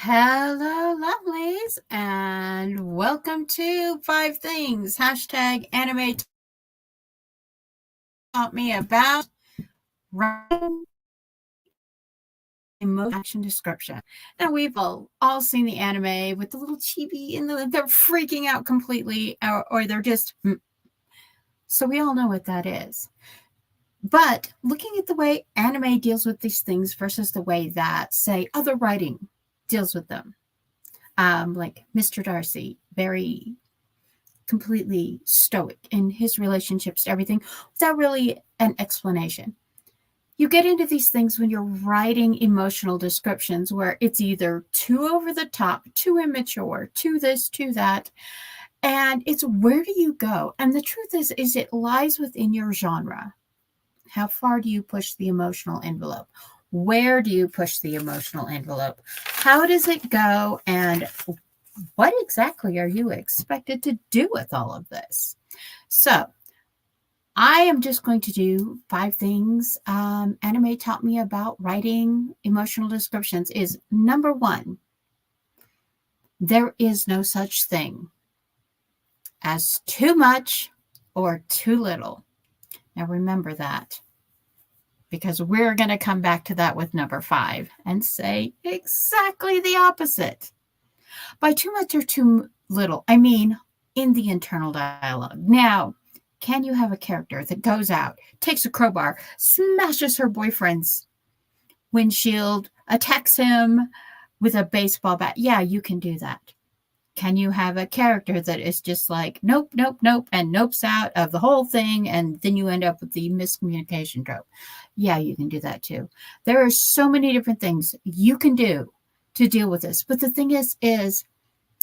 Hello, lovelies, and welcome to 5 Things. #anime taught me about writing emotion action description. Now, we've all seen the anime with the little chibi and they're freaking out completely, or they're just... So we all know what that is. But looking at the way anime deals with these things versus the way that, say, other writing deals with them. Like Mr. Darcy, very completely stoic in his relationships to everything without really an explanation. You get into these things when you're writing emotional descriptions where it's either too over the top, too immature, too this, too that. And it's where do you go? And the truth is it lies within your genre. How far do you push the emotional envelope? Where do you push the emotional envelope? How does it go? And what exactly are you expected to do with all of this? So I am just going to do 5 things anime taught me about writing emotional descriptions. Is number 1, there is no such thing as too much or too little. Now remember that, because we're going to come back to that with number 5 and say exactly the opposite. By too much or too little, I mean in the internal dialogue. Now, can you have a character that goes out, takes a crowbar, smashes her boyfriend's windshield, attacks him with a baseball bat? Yeah, you can do that. Can you have a character that is just like, nope, nope, nope, and nopes out of the whole thing, and then you end up with the miscommunication trope? Yeah, you can do that too. There are so many different things you can do to deal with this. But the thing is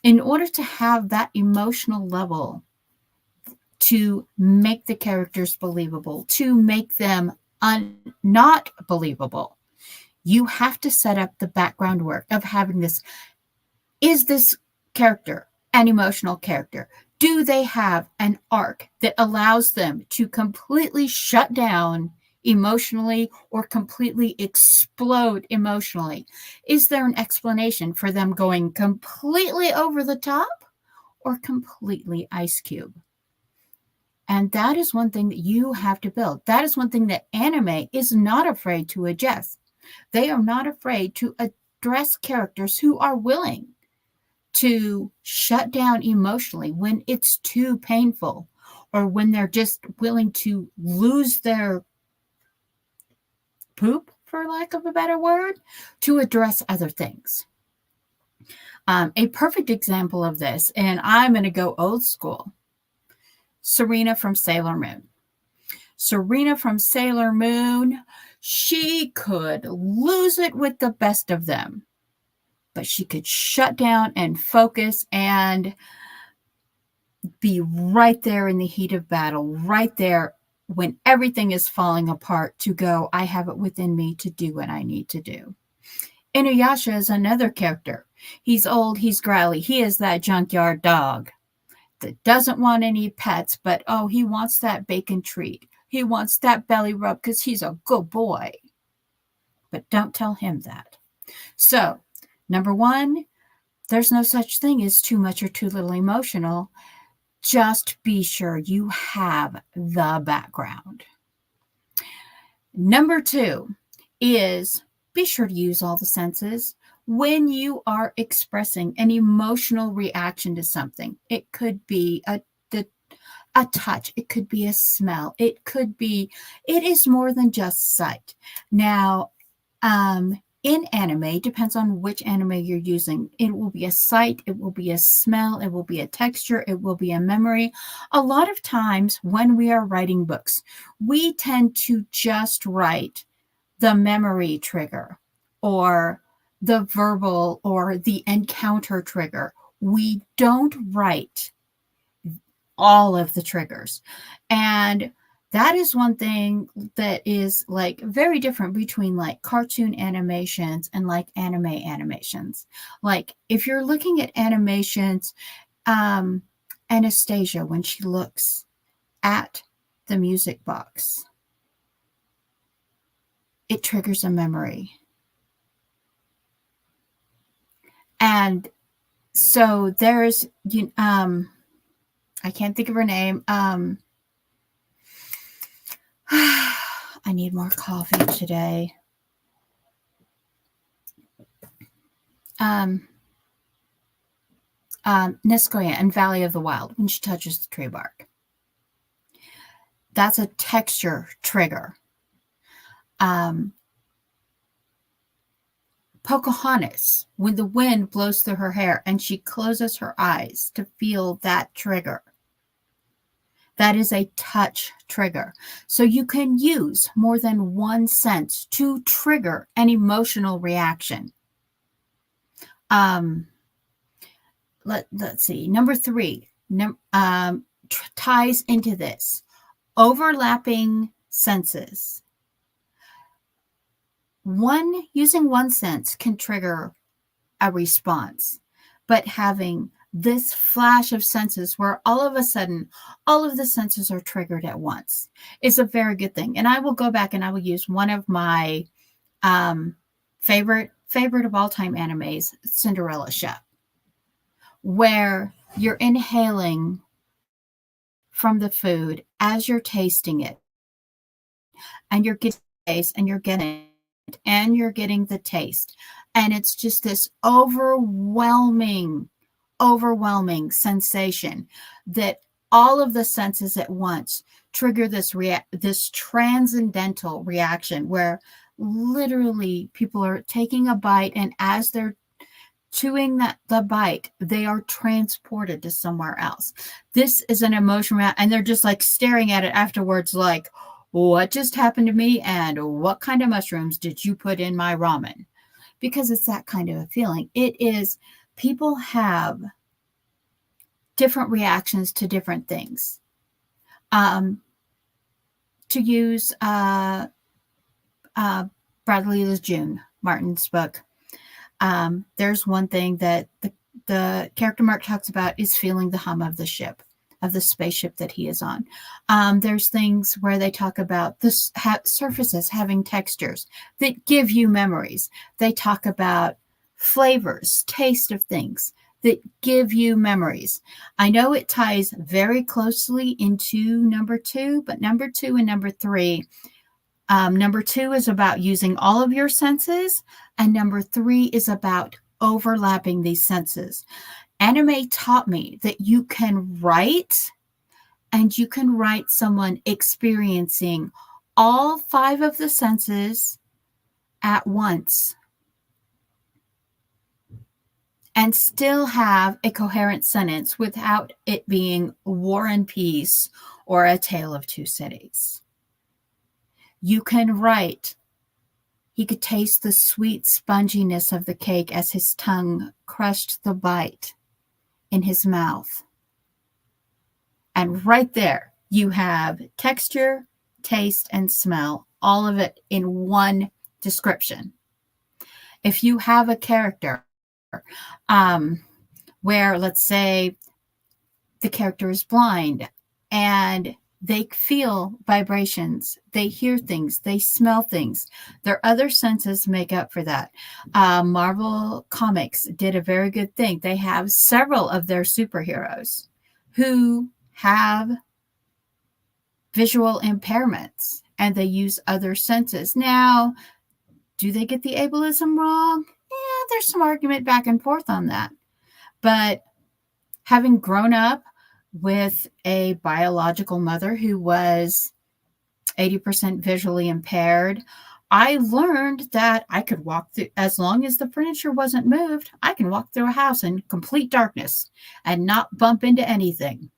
in order to have that emotional level to make the characters believable, to make them not believable, you have to set up the background work of having this. Is this character an emotional character? Do they have an arc that allows them to completely shut down emotionally or completely explode emotionally? Is there an explanation for them going completely over the top or completely Ice Cube? And that is one thing that you have to build. That is one thing that anime is not afraid to adjust. They are not afraid to address characters who are willing to shut down emotionally when it's too painful, or when they're just willing to lose their poop, for lack of a better word, to address other things. A perfect example of this, and I'm going to go old school, Serena from Sailor Moon. Serena from Sailor Moon, she could lose it with the best of them, but she could shut down and focus and be right there in the heat of battle, right there when everything is falling apart, to go, I have it within me to do what I need to do. Inuyasha is another character. He's old, he's growly, he is that junkyard dog that doesn't want any pets, but he wants that bacon treat. He wants that belly rub because he's a good boy. But don't tell him that. So, number 1, there's no such thing as too much or too little emotional. Just be sure you have the background. Number 2 is be sure to use all the senses when you are expressing an emotional reaction to something. It could be a touch. It could be a smell. It is more than just sight. Now, in anime, depends on which anime you're using. It will be a sight, it will be a smell, it will be a texture, it will be a memory. A lot of times when we are writing books, we tend to just write the memory trigger or the verbal or the encounter trigger. We don't write all of the triggers. And that is one thing that is like very different between like cartoon animations and like anime animations. Like if you're looking at animations, Anastasia, when she looks at the music box, it triggers a memory. And so there's, I can't think of her name. I need more coffee today. Niskoya in Valley of the Wild, when she touches the tree bark. That's a texture trigger. Pocahontas, when the wind blows through her hair and she closes her eyes to feel that trigger. That is a touch trigger. So you can use more than one sense to trigger an emotional reaction. Let's see. Number 3 ties into this. Overlapping senses. Using one sense can trigger a response, but having this flash of senses where all of a sudden all of the senses are triggered at once is a very good thing. And I will go back and I will use one of my favorite of all time animes, Cinderella Chef, where you're inhaling from the food as you're tasting it, and you're getting taste, and you're getting it, and you're getting the taste, and it's just this overwhelming sensation that all of the senses at once trigger this transcendental reaction where literally people are taking a bite, and as they're chewing the bite, they are transported to somewhere else. This is an emotion, and they're just like staring at it afterwards like, what just happened to me, and what kind of mushrooms did you put in my ramen? Because it's that kind of a feeling. It is, people have different reactions to different things. To use Bradley Lejeune Martin's book, there's one thing that the character Mark talks about is feeling the hum of the ship, of the spaceship that he is on. There's things where they talk about the surfaces having textures that give you memories. They talk about flavors, taste of things that give you memories. I know it ties very closely into number 2, but number 2 and number 3, number 2 is about using all of your senses, and number 3 is about overlapping these senses. Anime taught me that you can write, and you can write someone experiencing all 5 of the senses at once and still have a coherent sentence without it being War and Peace or A Tale of Two Cities. You can write, he could taste the sweet sponginess of the cake as his tongue crushed the bite in his mouth. And right there, you have texture, taste, and smell, all of it in one description. If you have a character where, let's say, the character is blind and they feel vibrations, they hear things, they smell things, their other senses make up for that. Marvel Comics did a very good thing. They have several of their superheroes who have visual impairments and they use other senses. Now, do they get the ableism wrong? Yeah, there's some argument back and forth on that. But having grown up with a biological mother who was 80% visually impaired. I learned that I could walk through, as long as the furniture wasn't moved, I can walk through a house in complete darkness and not bump into anything.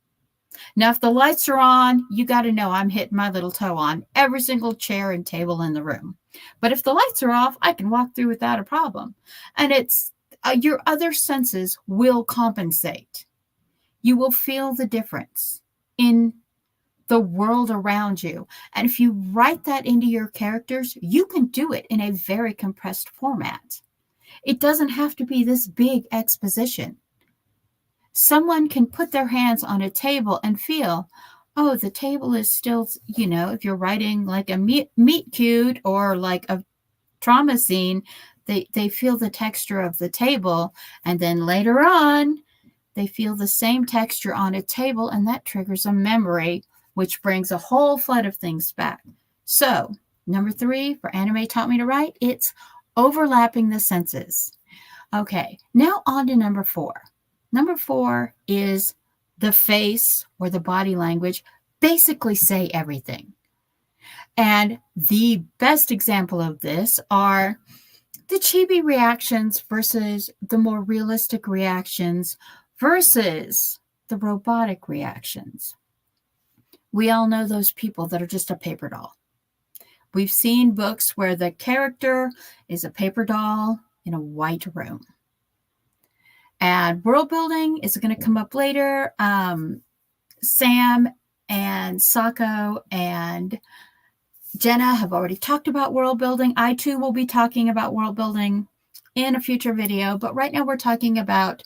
Now, if the lights are on, you got to know I'm hitting my little toe on every single chair and table in the room. But if the lights are off, I can walk through without a problem. And it's your other senses will compensate. You will feel the difference in the world around you. And if you write that into your characters, you can do it in a very compressed format. It doesn't have to be this big exposition. Someone can put their hands on a table and feel, oh, the table is still, if you're writing like a meet cute or like a trauma scene, they feel the texture of the table. And then later on, they feel the same texture on a table, and that triggers a memory, which brings a whole flood of things back. So, number 3 for Anime Taught Me to Write, it's overlapping the senses. Okay, now on to number 4. Number 4 is the face or the body language basically say everything. And the best example of this are the chibi reactions versus the more realistic reactions versus the robotic reactions. We all know those people that are just a paper doll. We've seen books where the character is a paper doll in a white room. And world building is going to come up later. Sam and Sako and Jenna have already talked about world building. I too will be talking about world building in a future video, but right now we're talking about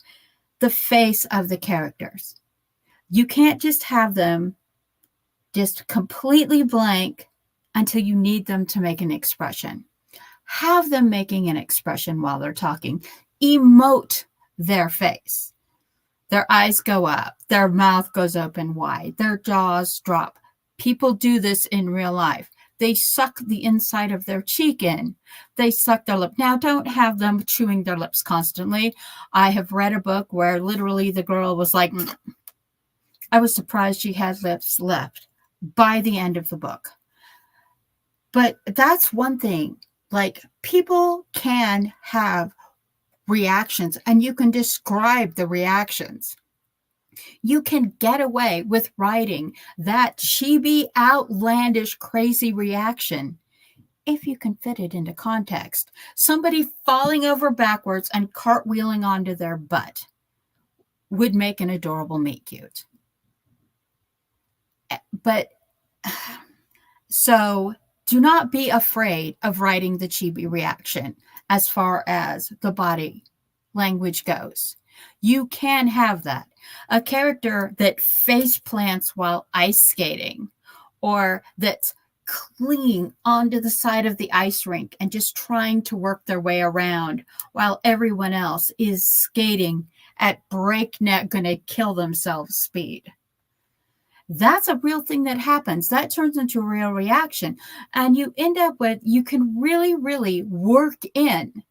the face of the characters. You can't just have them just completely blank until you need them to make an expression. Have them making an expression while they're talking. Emote their face. Their eyes go up. Their mouth goes open wide. Their jaws drop. People do this in real life. They suck the inside of their cheek in. They suck their lip. Now, don't have them chewing their lips constantly. I have read a book where literally the girl was like, I was surprised she had lips left by the end of the book. But that's one thing. Like, people can have reactions, and you can describe the reactions. You can get away with writing that chibi, outlandish, crazy reaction if you can fit it into context. Somebody falling over backwards and cartwheeling onto their butt would make an adorable meet cute. But so do not be afraid of writing the chibi reaction as far as the body language goes. You can have that. A character that face plants while ice skating, or that's clinging onto the side of the ice rink and just trying to work their way around while everyone else is skating at breakneck, gonna kill themselves speed. That's a real thing that happens. That turns into a real reaction. And you end up with, you can really, really work in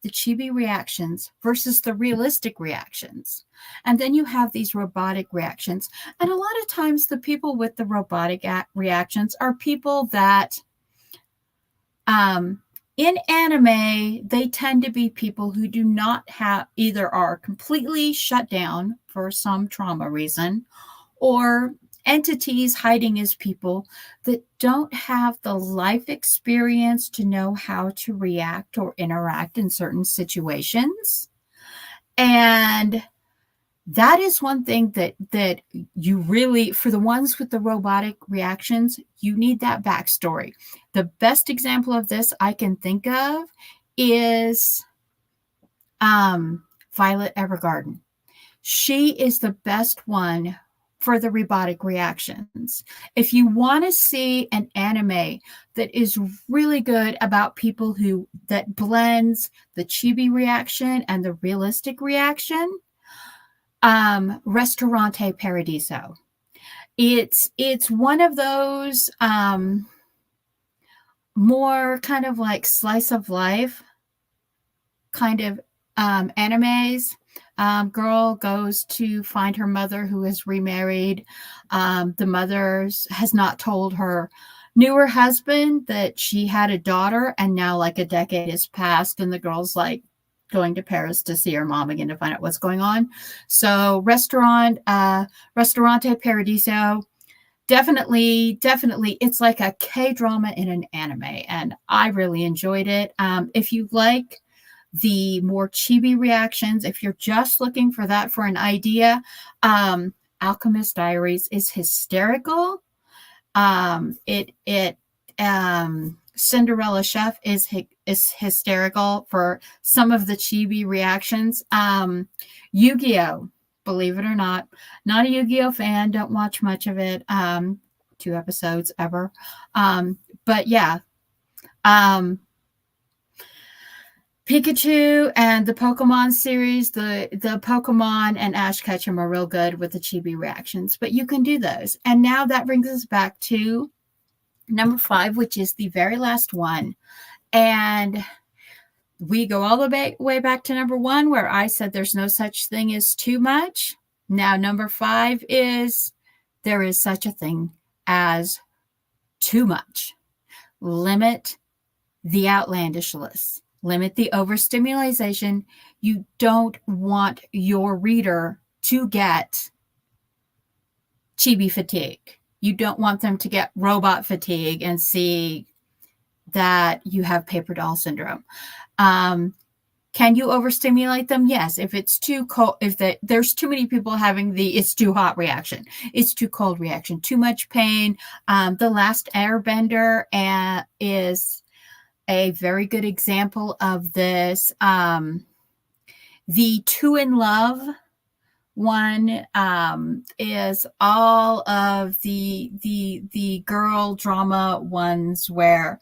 the chibi reactions versus the realistic reactions. And then you have these robotic reactions. And a lot of times the people with the robotic reactions are people that in anime, they tend to be people who do not have, either are completely shut down for some trauma reason, or entities hiding as people that don't have the life experience to know how to react or interact in certain situations. And that is one thing that you really, for the ones with the robotic reactions, you need that backstory. The best example of this I can think of is Violet Evergarden. She is the best one for the robotic reactions. If you want to see an anime that is really good about people that blends the chibi reaction and the realistic reaction, Restaurante Paradiso. It's one of those more kind of like slice of life kind of animes, Girl goes to find her mother who is remarried. The mother has not told her newer husband that she had a daughter, and now like a decade has passed, and the girl's like going to Paris to see her mom again to find out what's going on. So Restaurante Paradiso, definitely, it's like a K-drama in an anime, and I really enjoyed it. If you like the more chibi reactions, if you're just looking for that for an idea, Alchemist Diaries is hysterical. Cinderella Chef is hysterical for some of the chibi reactions. Yu-Gi-Oh! Believe it or not a Yu-Gi-Oh! Fan. Don't watch much of it. 2 episodes ever. But yeah. Pikachu and the Pokemon series, the Pokemon and Ash Ketchum are real good with the chibi reactions, but you can do those. And now that brings us back to number 5, which is the very last one. And we go all the way back to number 1, where I said there's no such thing as too much. Now number 5 is there is such a thing as too much. Limit the outlandishness. Limit the overstimulation. You don't want your reader to get chibi fatigue. You don't want them to get robot fatigue and see that you have paper doll syndrome. Can you overstimulate them? Yes. If it's too cold, there's too many people having the it's too hot reaction, it's too cold reaction, too much pain. The Last Airbender is a very good example of this. The Two in Love one is all of the girl drama ones where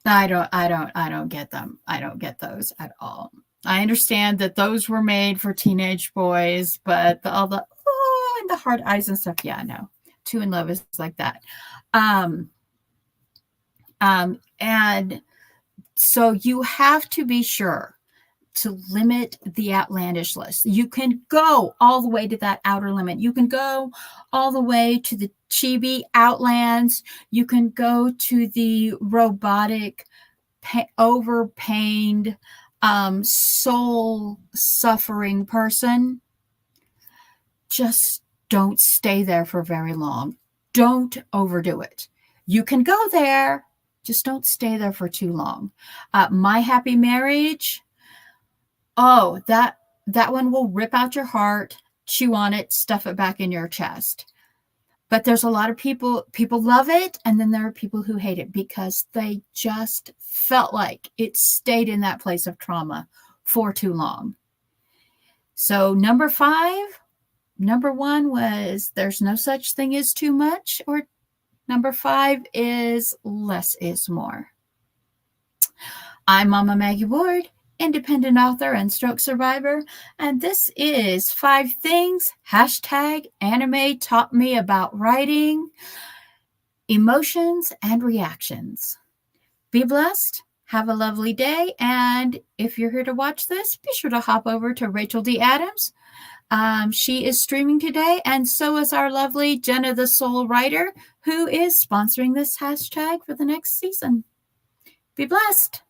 I don't get them. I don't get those at all. I understand that those were made for teenage boys, but all the and the hard eyes and stuff. Yeah, no. Two in Love is like that. And so you have to be sure to limit the outlandish list. You can go all the way to that outer limit. You can go all the way to the chibi outlands. You can go to the robotic, overpained, soul suffering person. Just don't stay there for very long. Don't overdo it. You can go there. Just don't stay there for too long. My Happy Marriage. Oh, that one will rip out your heart, chew on it, stuff it back in your chest. But there's a lot of people love it, and then there are people who hate it because they just felt like it stayed in that place of trauma for too long. So number 5, number 1 was there's no such thing as too much, or number 5 is less is more. I'm Mama Maggie Ward, independent author and stroke survivor, and this is 5 things #anime taught me about writing, emotions, and reactions. Be blessed. Have a lovely day. And if you're here to watch this, be sure to hop over to Rachel D. Adams. She is streaming today, and so is our lovely Jenna the Soul Writer, who is sponsoring this hashtag for the next season. Be blessed.